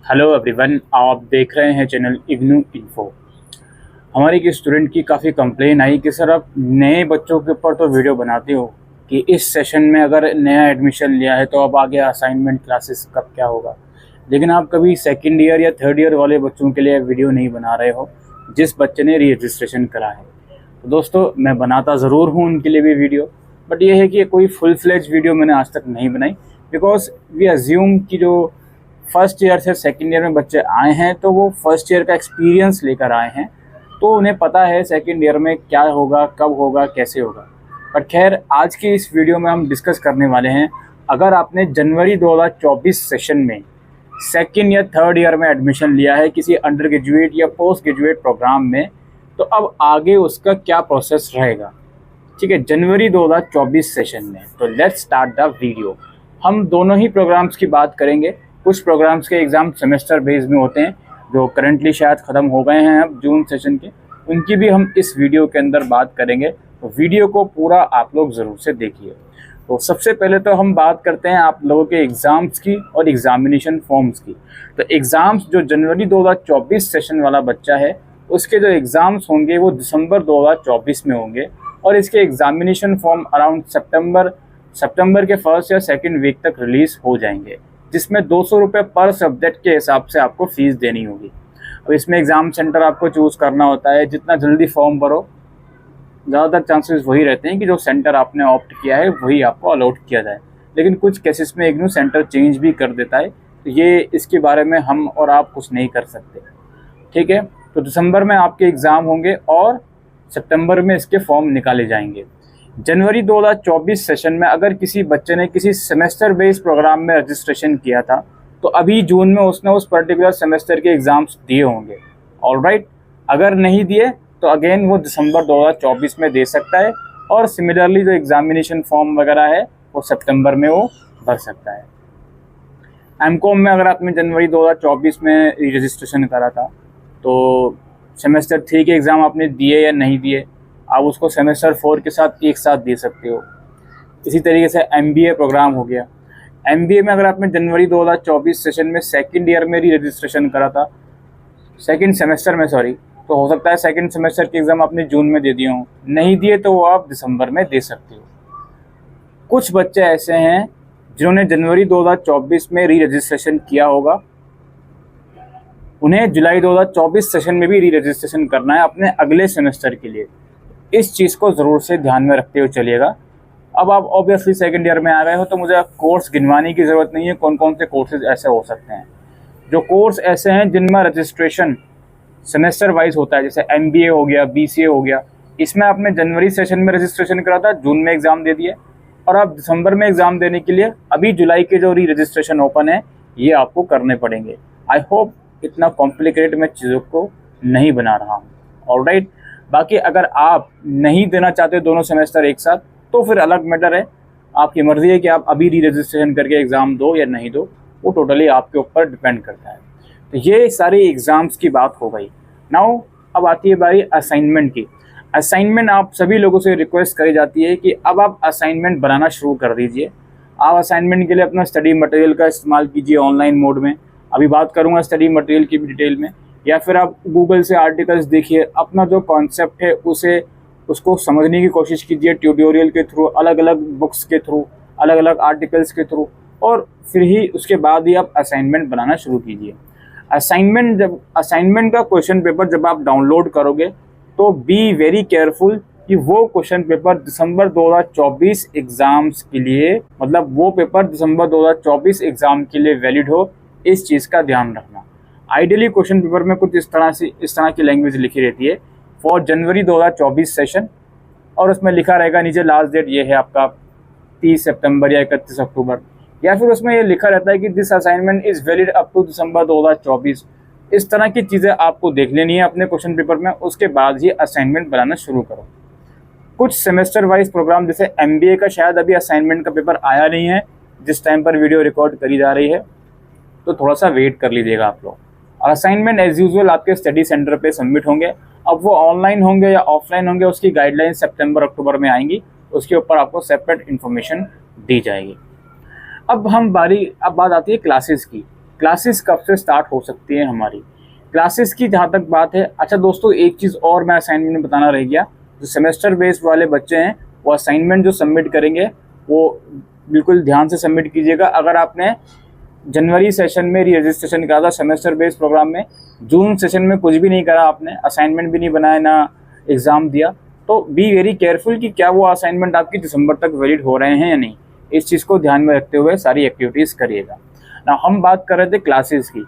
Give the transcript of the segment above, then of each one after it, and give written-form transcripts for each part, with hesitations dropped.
Hello everyone, आप देख रहे हैं चैनल इग्नू इन्फो। हमारे एक स्टूडेंट की काफ़ी कंप्लेन आई कि सर आप नए बच्चों के ऊपर तो वीडियो बनाते हो कि इस सेशन में अगर नया एडमिशन लिया है तो अब आगे असाइनमेंट क्लासेस कब क्या होगा, लेकिन आप कभी सेकंड ईयर या थर्ड ईयर वाले बच्चों के लिए वीडियो नहीं बना रहे हो जिस बच्चे ने री रजिस्ट्रेशन करा है। तो दोस्तों, मैं बनाता ज़रूर हूँ उनके लिए भी वीडियो, बट ये है कि कोई फुल फ्लेज वीडियो मैंने आज तक नहीं बनाई, बिकॉज वी अज्यूम कि जो फर्स्ट ईयर से सेकंड ईयर में बच्चे आए हैं तो वो फर्स्ट ईयर का एक्सपीरियंस लेकर आए हैं, तो उन्हें पता है सेकंड ईयर में क्या होगा, कब होगा, कैसे होगा। पर खैर, आज की इस वीडियो में हम डिस्कस करने वाले हैं, अगर आपने जनवरी 2024 सेशन में सेकंड या थर्ड ईयर में एडमिशन लिया है किसी अंडर ग्रेजुएट या पोस्ट ग्रेजुएट प्रोग्राम में, तो अब आगे उसका क्या प्रोसेस रहेगा। ठीक है, जनवरी 2024 सेशन में। तो लेट्स स्टार्ट द वीडियो। हम दोनों ही प्रोग्राम्स की बात करेंगे। कुछ प्रोग्राम्स के एग्ज़ाम सेमेस्टर बेस में होते हैं जो करंटली शायद ख़त्म हो गए हैं अब जून सेशन के, उनकी भी हम इस वीडियो के अंदर बात करेंगे। तो वीडियो को पूरा आप लोग ज़रूर से देखिए। तो सबसे पहले तो हम बात करते हैं आप लोगों के एग्ज़ाम्स की और एग्ज़ामिनेशन फॉर्म्स की। तो एग्ज़ाम्स जो जनवरी 2024 सेशन वाला बच्चा है उसके जो एग्ज़ाम्स होंगे वो दिसंबर 2024 में होंगे, और इसके एग्ज़ामिनेशन फॉर्म अराउंड सितंबर के फर्स्ट या सेकंड वीक तक रिलीज़ हो जाएंगे, जिसमें 200 रुपये पर सब्जेक्ट के हिसाब से आपको फ़ीस देनी होगी। अब इसमें एग्ज़ाम सेंटर आपको चूज़ करना होता है। जितना जल्दी फॉर्म भरो, ज़्यादातर चांसेस वही रहते हैं कि जो सेंटर आपने ऑप्ट किया है वही आपको अलॉट किया जाए, लेकिन कुछ केसेस में इग्नू सेंटर चेंज भी कर देता है, तो ये इसके बारे में हम और आप कुछ नहीं कर सकते। ठीक है, तो दिसंबर में आपके एग्ज़ाम होंगे और सितंबर में इसके फॉर्म निकाले जाएंगे। जनवरी 2024 सेशन में अगर किसी बच्चे ने किसी सेमेस्टर बेस्ड प्रोग्राम में रजिस्ट्रेशन किया था तो अभी जून में उसने उस पर्टिकुलर सेमेस्टर के एग्ज़ाम्स दिए होंगे। ऑलराइट, अगर नहीं दिए तो अगेन वो दिसंबर 2024 में दे सकता है, और सिमिलरली जो एग्ज़ामिनेशन फॉर्म वगैरह है वो सितंबर में वो भर सकता है। एमकॉम में अगर आपने जनवरी 2024 में रजिस्ट्रेशन करा था तो सेमेस्टर 3 के एग्ज़ाम आपने दिए या नहीं दिए, आप उसको सेमेस्टर 4 के साथ एक साथ दे सकते हो। इसी तरीके से MBA प्रोग्राम हो गया। MBA में अगर आपने जनवरी 2024 सेशन में सेकंड ईयर में री रजिस्ट्रेशन करा था, सेकंड सेमेस्टर में सॉरी, तो हो सकता है सेकंड सेमेस्टर के एग्ज़ाम आपने जून में दे दिए हों, नहीं दिए तो वो आप दिसंबर में दे सकते हो। कुछ बच्चे ऐसे हैं जिन्होंने जनवरी 2024 में री रजिस्ट्रेशन किया होगा, उन्हें जुलाई 2024 सेशन में भी री रजिस्ट्रेशन करना है अपने अगले सेमेस्टर के लिए। इस चीज़ को ज़रूर से ध्यान में रखते हुए चलिएगा। अब आप ऑब्वियसली सेकंड ईयर में आ गए हो तो मुझे कोर्स गिनवाने की ज़रूरत नहीं है कौन कौन से कोर्सेज ऐसे हो सकते हैं। जो कोर्स ऐसे हैं जिनमें रजिस्ट्रेशन सेमेस्टर वाइज होता है, जैसे MBA हो गया, BCA हो गया, इसमें आपने जनवरी सेशन में रजिस्ट्रेशन करा था, जून में एग्ज़ाम दे दिए, और आप दिसंबर में एग्ज़ाम देने के लिए अभी जुलाई के जो री रजिस्ट्रेशन ओपन है ये आपको करने पड़ेंगे। आई होप इतना कॉम्प्लिकेटेड मैं चीज़ों को नहीं बना रहा हूँ। ऑलराइट, बाकी अगर आप नहीं देना चाहते दोनों सेमेस्टर एक साथ तो फिर अलग मैटर है, आपकी मर्ज़ी है कि आप अभी री रजिस्ट्रेशन करके एग्ज़ाम दो या नहीं दो, वो टोटली आपके ऊपर डिपेंड करता है। तो ये सारी एग्ज़ाम्स की बात हो गई। नाउ अब आती है बारी असाइनमेंट की। असाइनमेंट आप सभी लोगों से रिक्वेस्ट करी जाती है कि अब आप असाइनमेंट बनाना शुरू कर दीजिए। आप असाइनमेंट के लिए अपना स्टडी मटेरियल का इस्तेमाल कीजिए ऑनलाइन मोड में। अभी बात करूँगा स्टडी मटेरियल की भी डिटेल में, या फिर आप गूगल से आर्टिकल्स देखिए, अपना जो कॉन्सेप्ट है उसको समझने की कोशिश कीजिए ट्यूटोरियल के थ्रू, अलग अलग बुक्स के थ्रू, अलग अलग आर्टिकल्स के थ्रू, और फिर ही उसके बाद ही आप असाइनमेंट बनाना शुरू कीजिए। असाइनमेंट का क्वेश्चन पेपर जब आप डाउनलोड करोगे तो बी वेरी केयरफुल कि वो क्वेश्चन पेपर दिसंबर 2024 एग्ज़ाम्स के लिए, मतलब वो पेपर दिसंबर 2024 एग्ज़ाम के लिए वैलिड हो, इस चीज़ का ध्यान रखना। आइडियली क्वेश्चन पेपर में कुछ इस तरह की लैंग्वेज लिखी रहती है फॉर जनवरी 2024 सेशन, और उसमें लिखा रहेगा नीचे लास्ट डेट ये है आपका 30 सितंबर या 31 अक्टूबर, या फिर उसमें ये लिखा रहता है कि this assignment is valid up to December 2024। इस तरह की चीज़ें आपको देख लेनी है अपने क्वेश्चन पेपर में, उसके बाद ही असाइनमेंट बनाना शुरू करो। कुछ सेमेस्टर वाइज प्रोग्राम जैसे MBA का शायद अभी असाइनमेंट का पेपर आया नहीं है जिस टाइम पर वीडियो रिकॉर्ड करी जा रही है, तो थोड़ा सा वेट कर लीजिएगा आप लोग। और असाइनमेंट एज यूजुअल आपके स्टडी सेंटर पे सबमिट होंगे। अब वो ऑनलाइन होंगे या ऑफलाइन होंगे उसकी गाइडलाइन सितंबर अक्टूबर में आएंगी, उसके ऊपर आपको सेपरेट इन्फॉर्मेशन दी जाएगी। अब बात आती है क्लासेस की। क्लासेस कब से स्टार्ट हो सकती है हमारी। क्लासेस की जहाँ तक बात है, अच्छा दोस्तों एक चीज़ और मैं असाइनमेंट में बताना रह गया, जो सेमेस्टर बेस्ड वाले बच्चे हैं वो असाइनमेंट जो सबमिट करेंगे वो बिल्कुल ध्यान से सबमिट कीजिएगा। अगर आपने जनवरी सेशन में री रजिस्ट्रेशन करा था सेमेस्टर बेस्ड प्रोग्राम में, जून सेशन में कुछ भी नहीं करा आपने, असाइनमेंट भी नहीं बनाया, ना एग्ज़ाम दिया, तो बी वेरी केयरफुल कि क्या वो असाइनमेंट आपकी दिसंबर तक वैलिड हो रहे हैं या नहीं। इस चीज़ को ध्यान में रखते हुए सारी एक्टिविटीज़ करिएगा ना। हम बात कर रहे थे क्लासेस की।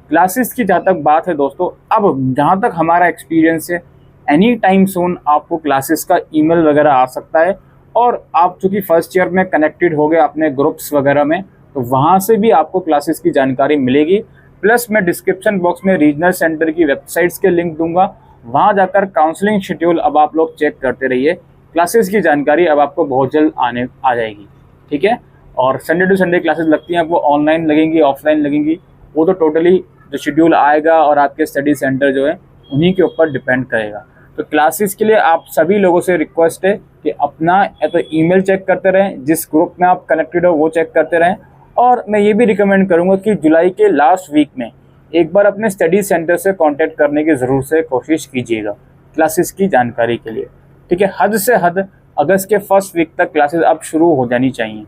क्लासेस की जहाँ तक बात है दोस्तों, अब जहाँ तक हमारा एक्सपीरियंस है, एनी टाइम सोन आपको क्लासेस का ईमेल वगैरह आ सकता है। और आप चूँकि फर्स्ट ईयर में कनेक्टेड हो गए अपने ग्रुप्स वगैरह में, तो वहाँ से भी आपको क्लासेस की जानकारी मिलेगी। प्लस मैं डिस्क्रिप्शन बॉक्स में रीजनल सेंटर की वेबसाइट्स के लिंक दूंगा, वहाँ जाकर काउंसलिंग शेड्यूल अब आप लोग चेक करते रहिए। क्लासेस की जानकारी अब आपको बहुत जल्द आ जाएगी, ठीक है। और संडे टू संडे क्लासेस लगती हैं, आपको ऑनलाइन लगेंगी ऑफलाइन लगेंगी, वो तो टोटली जो शेड्यूल आएगा और आपके स्टडी सेंटर जो है उन्हीं के ऊपर डिपेंड करेगा। तो क्लासेस के लिए आप सभी लोगों से रिक्वेस्ट है कि अपना या तो ईमेल चेक करते रहें, जिस ग्रुप में आप कनेक्टेड हो वो चेक करते रहें। और मैं ये भी रिकमेंड करूँगा कि जुलाई के लास्ट वीक में एक बार अपने स्टडी सेंटर से कांटेक्ट करने की ज़रूर से कोशिश कीजिएगा क्लासेस की जानकारी के लिए, ठीक है। हद से हद अगस्त के फर्स्ट वीक तक क्लासेस अब शुरू हो जानी चाहिए।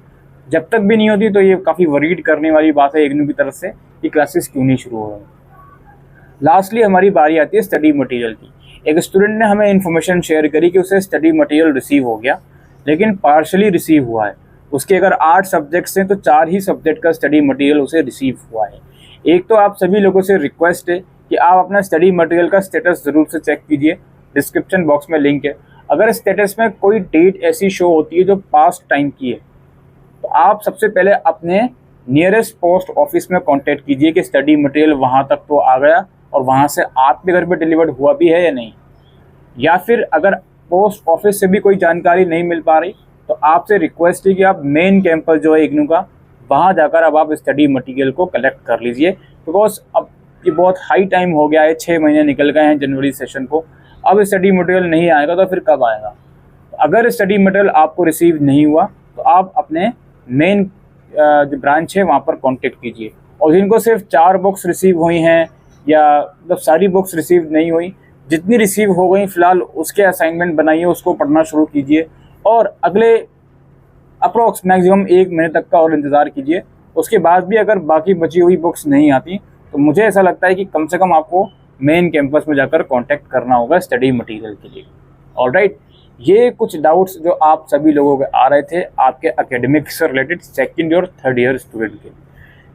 जब तक भी नहीं होती तो ये काफ़ी वरीड करने वाली बात है इग्नू की तरफ से कि क्लासेस क्यों नहीं शुरू हो रही। लास्टली हमारी बारी आती है स्टडी मटेरियल की। एक स्टूडेंट ने हमें इन्फॉर्मेशन शेयर करी कि उसे स्टडी मटेरियल रिसीव हो गया, लेकिन पार्शली रिसीव हुआ है। उसके अगर 8 सब्जेक्ट्स हैं तो 4 ही सब्जेक्ट का स्टडी मटेरियल उसे रिसीव हुआ है। एक तो आप सभी लोगों से रिक्वेस्ट है कि आप अपना स्टडी मटेरियल का स्टेटस ज़रूर से चेक कीजिए, डिस्क्रिप्शन बॉक्स में लिंक है। अगर स्टेटस में कोई डेट ऐसी शो होती है जो पास्ट टाइम की है, तो आप सबसे पहले अपने नियरेस्ट पोस्ट ऑफिस में कांटेक्ट कीजिए कि स्टडी मटेरियल वहाँ तक तो आ गया और वहाँ से आपके घर पे डिलीवर्ड हुआ भी है या नहीं। या फिर अगर पोस्ट ऑफिस से भी कोई जानकारी नहीं मिल पा रही तो आपसे रिक्वेस्ट है कि आप मेन कैंपस जो है इग्नू का, वहाँ जाकर अब आप स्टडी मटेरियल को कलेक्ट कर लीजिए। बिकॉज अब ये बहुत हाई टाइम हो गया है, 6 महीने निकल गए हैं जनवरी सेशन को। अब स्टडी मटेरियल नहीं आएगा तो फिर कब आएगा। अगर स्टडी मटेरियल आपको रिसीव नहीं हुआ तो आप अपने मेन जो ब्रांच है वहाँ पर कांटेक्ट कीजिए। और जिनको सिर्फ 4 बुक्स रिसीव हुई हैं या मतलब सारी बुक्स रिसीव नहीं हुई, जितनी रिसीव हो गई फ़िलहाल उसके असाइनमेंट बनाइए, उसको पढ़ना शुरू कीजिए और अगले अप्रोक्स मैक्सिमम 1 महीने तक का और इंतज़ार कीजिए। उसके बाद भी अगर बाकी बची हुई बुक्स नहीं आती तो मुझे ऐसा लगता है कि कम से कम आपको मेन कैंपस में जाकर कांटेक्ट करना होगा स्टडी मटेरियल के लिए। ऑलराइट, ये कुछ डाउट्स जो आप सभी लोगों के आ रहे थे आपके एकेडमिक्स से रिलेटेड सेकंड और थर्ड ईयर स्टूडेंट के।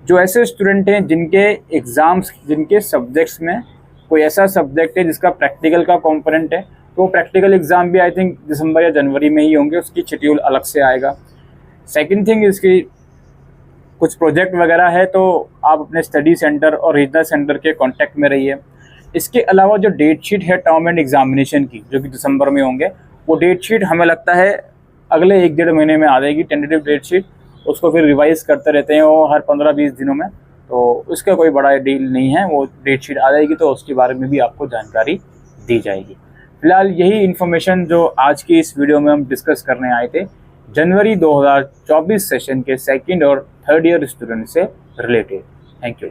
जो ऐसे स्टूडेंट हैं जिनके एग्ज़ाम्स, जिनके सब्जेक्ट्स में कोई ऐसा सब्जेक्ट है जिसका प्रैक्टिकल का कंपोनेंट है, तो वो प्रैक्टिकल एग्ज़ाम भी आई थिंक दिसंबर या जनवरी में ही होंगे, उसकी शेड्यूल अलग से आएगा। सेकंड थिंग, इसकी कुछ प्रोजेक्ट वगैरह है तो आप अपने स्टडी सेंटर और रीजनल सेंटर के कांटेक्ट में रहिए। इसके अलावा जो डेट शीट है टर्म एंड एग्जामिनेशन की, जो कि दिसंबर में होंगे, वो डेट शीट हमें लगता है अगले 1-1.5 महीने में आ जाएगी, टेंटेटिव डेट शीट। उसको फिर रिवाइज करते रहते हैं वो हर 15-20 दिनों में, तो उसका कोई बड़ा डील नहीं है। वो डेट शीट आ जाएगी तो उसके बारे में भी आपको जानकारी दी जाएगी। फिलहाल यही इन्फॉर्मेशन जो आज की इस वीडियो में हम डिस्कस करने आए थे जनवरी 2024 सेशन के सेकंड और थर्ड ईयर स्टूडेंट से रिलेटेड। Thank you.